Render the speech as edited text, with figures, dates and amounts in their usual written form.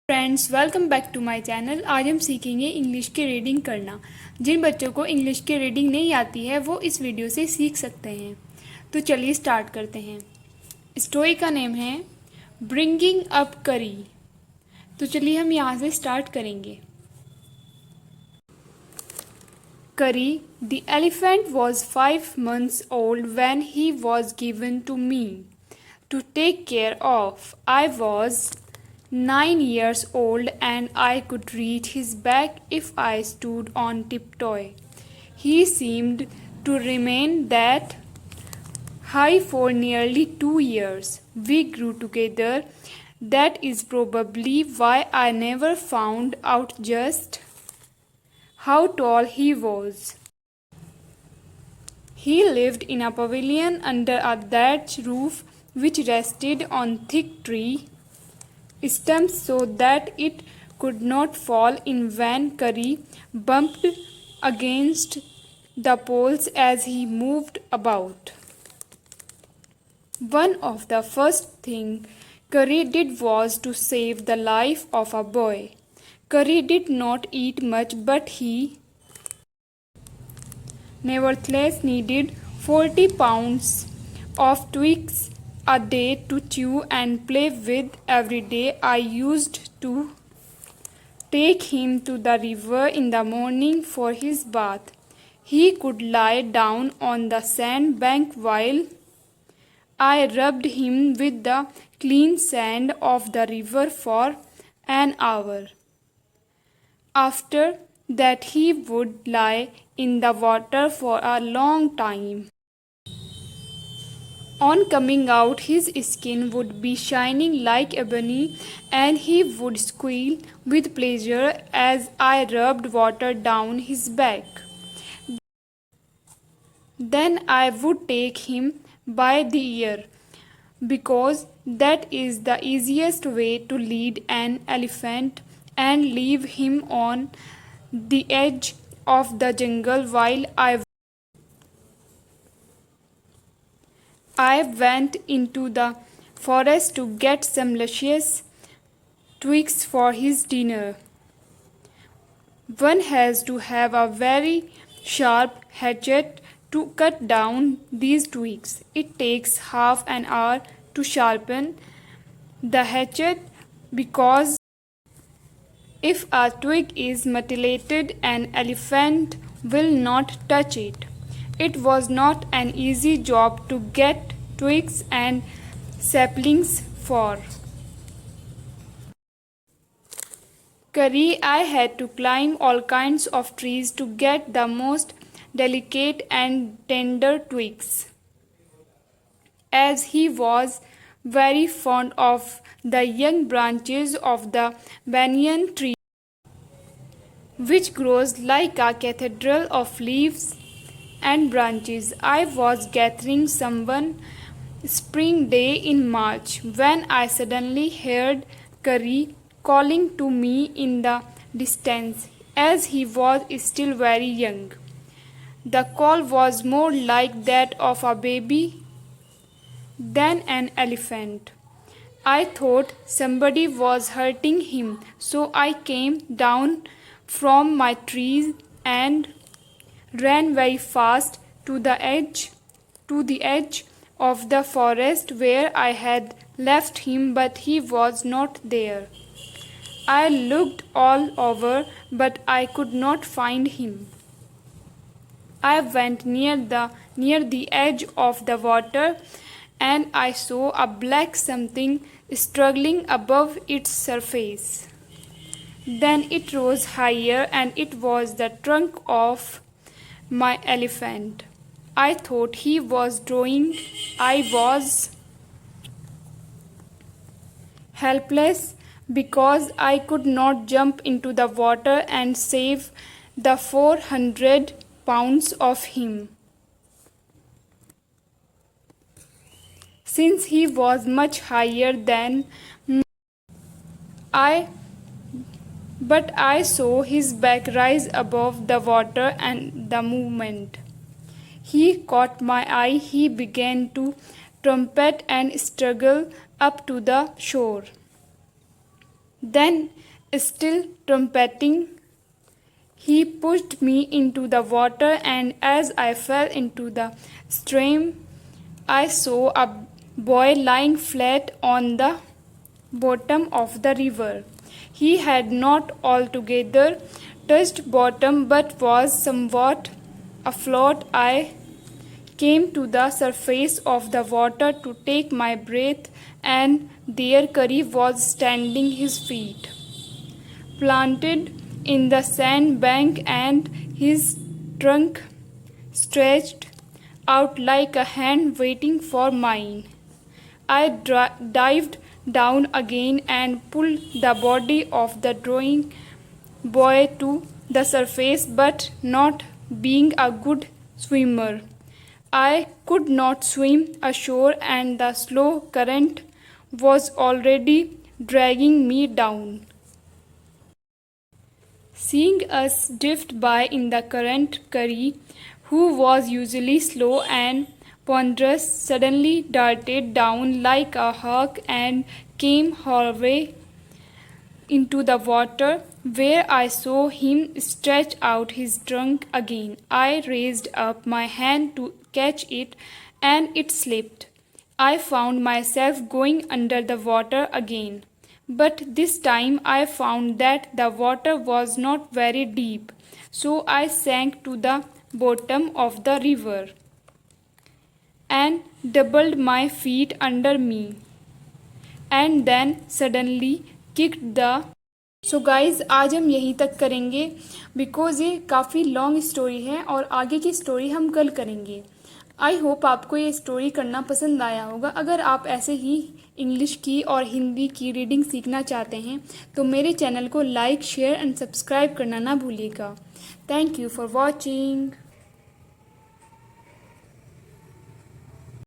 Friends, welcome back to my channel. आज हम सीखेंगे इंग्लिश की रीडिंग करना। जिन बच्चों को इंग्लिश की रीडिंग नहीं आती है वो इस वीडियो से सीख सकते हैं। तो चलिए स्टार्ट करते हैं। स्टोरी का नेम है ब्रिंगिंग अप करी। तो चलिए हम यहाँ से स्टार्ट करेंगे। करी the elephant was 5 months old when he was given to me to take care of. I was 9 years old and I could reach his back if I stood on tiptoe. He seemed to remain that high for nearly 2 years. We grew together. That is probably why I never found out just how tall he was. He lived in a pavilion under a thatched roof which rested on thick tree stumps so that it could not fall in when Curry bumped against the poles as he moved about. One of the first things Curry did was to save the life of a boy. Curry did not eat much, but he nevertheless needed 40 pounds of twigs a day to chew and play with. Every day I used to take him to the river in the morning for his bath. He could lie down on the sand bank while I rubbed him with the clean sand of the river for an hour. After that he would lie in the water for a long time. On coming out, his skin would be shining like ebony, and he would squeal with pleasure as I rubbed water down his back. Then I would take him by the ear, because that is the easiest way to lead an elephant, and leave him on the edge of the jungle while I went into the forest to get some luscious twigs for his dinner. One has to have a very sharp hatchet to cut down these twigs. It takes half an hour to sharpen the hatchet because if a twig is mutilated, an elephant will not touch it. It was not an easy job to get twigs and saplings for. Curry, I had to climb all kinds of trees to get the most delicate and tender twigs. As he was very fond of the young branches of the banyan tree, which grows like a cathedral of leaves and branches. I was gathering some one spring day in March when I suddenly heard Curry calling to me in the distance, as he was still very young. The call was more like that of a baby than an elephant. I thought somebody was hurting him, so I came down from my tree and ran very fast to the edge of the forest where I had left him, but he was not there. I looked all over, but I could not find him. I went near the edge of the water, and I saw a black something struggling above its surface. Then it rose higher, and it was the trunk of my elephant. I thought he was drowning. I was helpless because I could not jump into the water and save the 400 pounds of him, since he was much higher than I. But I saw his back rise above the water, and the moment he caught my eye, he began to trumpet and struggle up to the shore. Then, still trumpeting, he pushed me into the water, and as I fell into the stream, I saw a boy lying flat on the bottom of the river. He had not altogether touched bottom but was somewhat afloat. I came to the surface of the water to take my breath, and there Curry was standing, his feet planted in the sand bank and his trunk stretched out like a hand waiting for mine. I dived down again and pulled the body of the drowning boy to the surface, but not being a good swimmer, I could not swim ashore, and the slow current was already dragging me down. Seeing us drift by in the current, Curry, who was usually slow and ponderous, suddenly darted down like a hawk and came halfway into the water, where I saw him stretch out his trunk again. I raised up my hand to catch it, and it slipped. I found myself going under the water again. But this time I found that the water was not very deep, so I sank to the bottom of the river and doubled my feet under me, and then suddenly kicked the. So guys आज हम यहीं तक करेंगे because ये काफ़ी long story है और आगे की स्टोरी हम कल करेंगे। आई होप आपको ये स्टोरी करना पसंद आया होगा। अगर आप ऐसे ही इंग्लिश की और हिंदी की रीडिंग सीखना चाहते हैं तो मेरे चैनल को लाइक शेयर एंड सब्सक्राइब करना ना भूलिएगा। Thank you for watching.